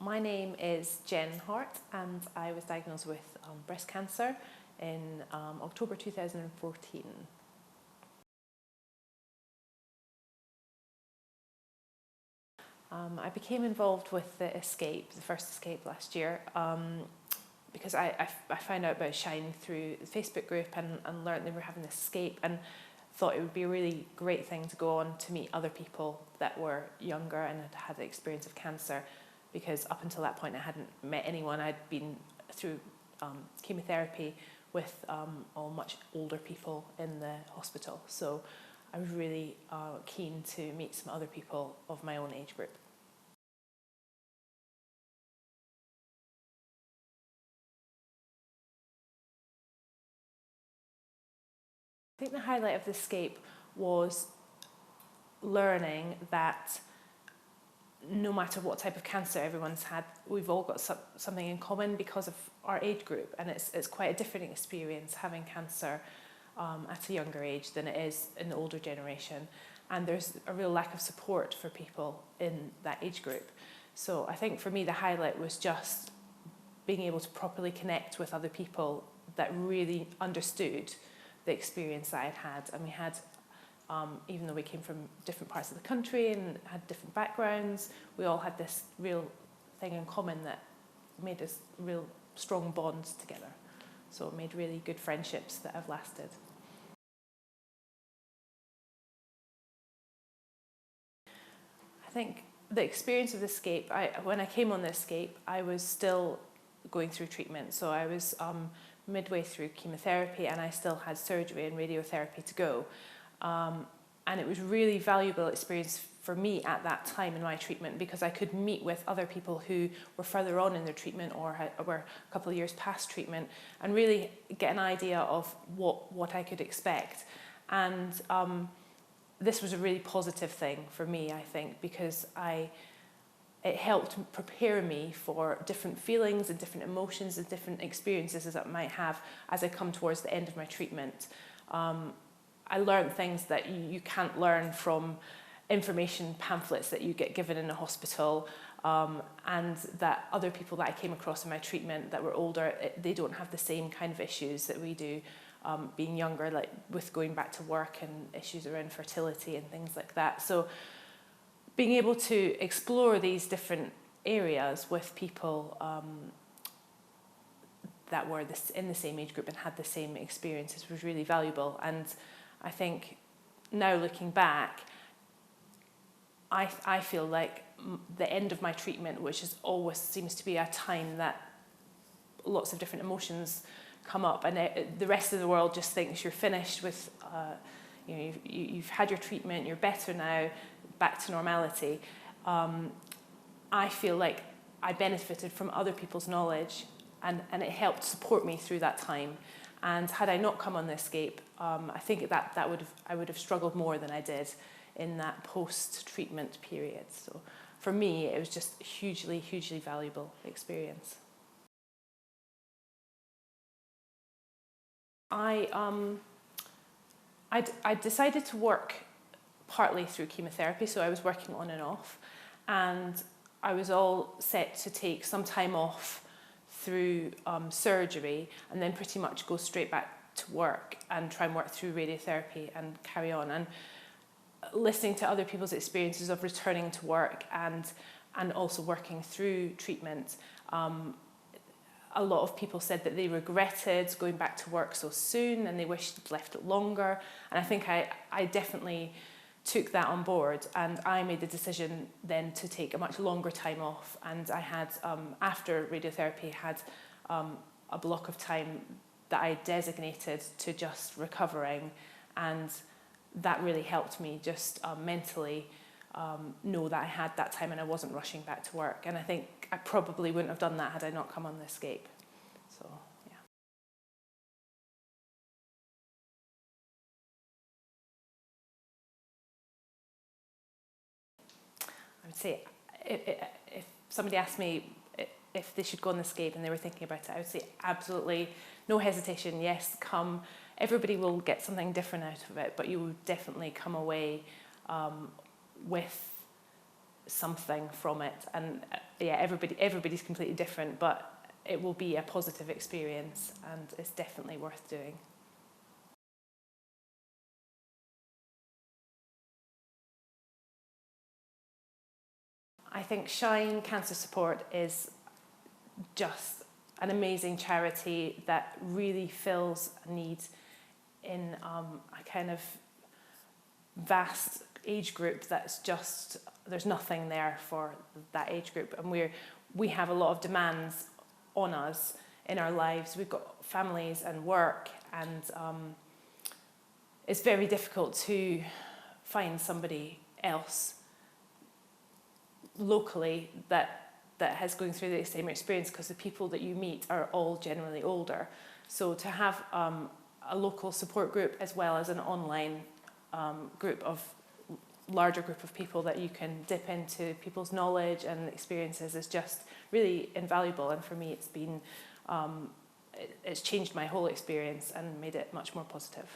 My name is Jen Hart and I was diagnosed with breast cancer in October 2014. I became involved with the first escape last year, because I found out about Shine through the Facebook group and learnt they were having this escape, and thought it would be a really great thing to go on to meet other people that were younger and had had the experience of cancer, because up until that point I hadn't met anyone. I'd been through chemotherapy with all much older people in the hospital, so I was really keen to meet some other people of my own age group. I think the highlight of the escape was learning that no matter what type of cancer everyone's had, we've all got something in common because of our age group, and it's quite a different experience having cancer at a younger age than it is in the older generation, and there's a real lack of support for people in that age group. So I think for me the highlight was just being able to properly connect with other people that really understood the experience that I'd had. And we had, even though we came from different parts of the country and had different backgrounds, we all had this real thing in common that made us real strong bonds together. So it made really good friendships that have lasted. I think the experience of the escape, when I came on the escape, I was still going through treatment. So I was midway through chemotherapy and I still had surgery and radiotherapy to go. And it was really valuable experience for me at that time in my treatment, because I could meet with other people who were further on in their treatment or were a couple of years past treatment, and really get an idea of what I could expect. And this was a really positive thing for me, I think, because it helped prepare me for different feelings and different emotions and different experiences that I might have as I come towards the end of my treatment. I learned things that you can't learn from information pamphlets that you get given in a hospital, and that other people that I came across in my treatment that were older, they don't have the same kind of issues that we do, being younger, like with going back to work and issues around fertility and things like that. So being able to explore these different areas with people that were in the same age group and had the same experiences was really valuable. And I think now looking back, I feel like the end of my treatment, which is always seems to be a time that lots of different emotions come up, and the rest of the world just thinks you're finished with, you've had your treatment, you're better now, back to normality. I feel like I benefited from other people's knowledge, and it helped support me through that time. And had I not come on the escape, I think I would have struggled more than I did in that post-treatment period. So for me, it was just hugely, hugely valuable experience. I decided to work partly through chemotherapy, so I was working on and off, and I was all set to take some time off through surgery and then pretty much go straight back to work and try and work through radiotherapy and carry on. And listening to other people's experiences of returning to work and also working through treatment, a lot of people said that they regretted going back to work so soon and they wished they'd left it longer. And I think I definitely took that on board, and I made the decision then to take a much longer time off. And I had, after radiotherapy, had a block of time that I designated to just recovering, and that really helped me just mentally know that I had that time and I wasn't rushing back to work. And I think I probably wouldn't have done that had I not come on the escape. So, yeah. I would say if somebody asked me if they should go on the escape and they were thinking about it, I would say absolutely, no hesitation, yes, come. Everybody will get something different out of it, but you will definitely come away with something from it. And yeah, everybody's completely different, but it will be a positive experience, and it's definitely worth doing. I think Shine Cancer Support is just an amazing charity that really fills a need in a kind of vast age group that's just, there's nothing there for that age group, and we have a lot of demands on us in our lives. We've got families and work, and it's very difficult to find somebody else locally that has going through the same experience, because the people that you meet are all generally older. So to have a local support group as well as an online larger group of people that you can dip into people's knowledge and experiences is just really invaluable. And for me, it's been it's changed my whole experience and made it much more positive.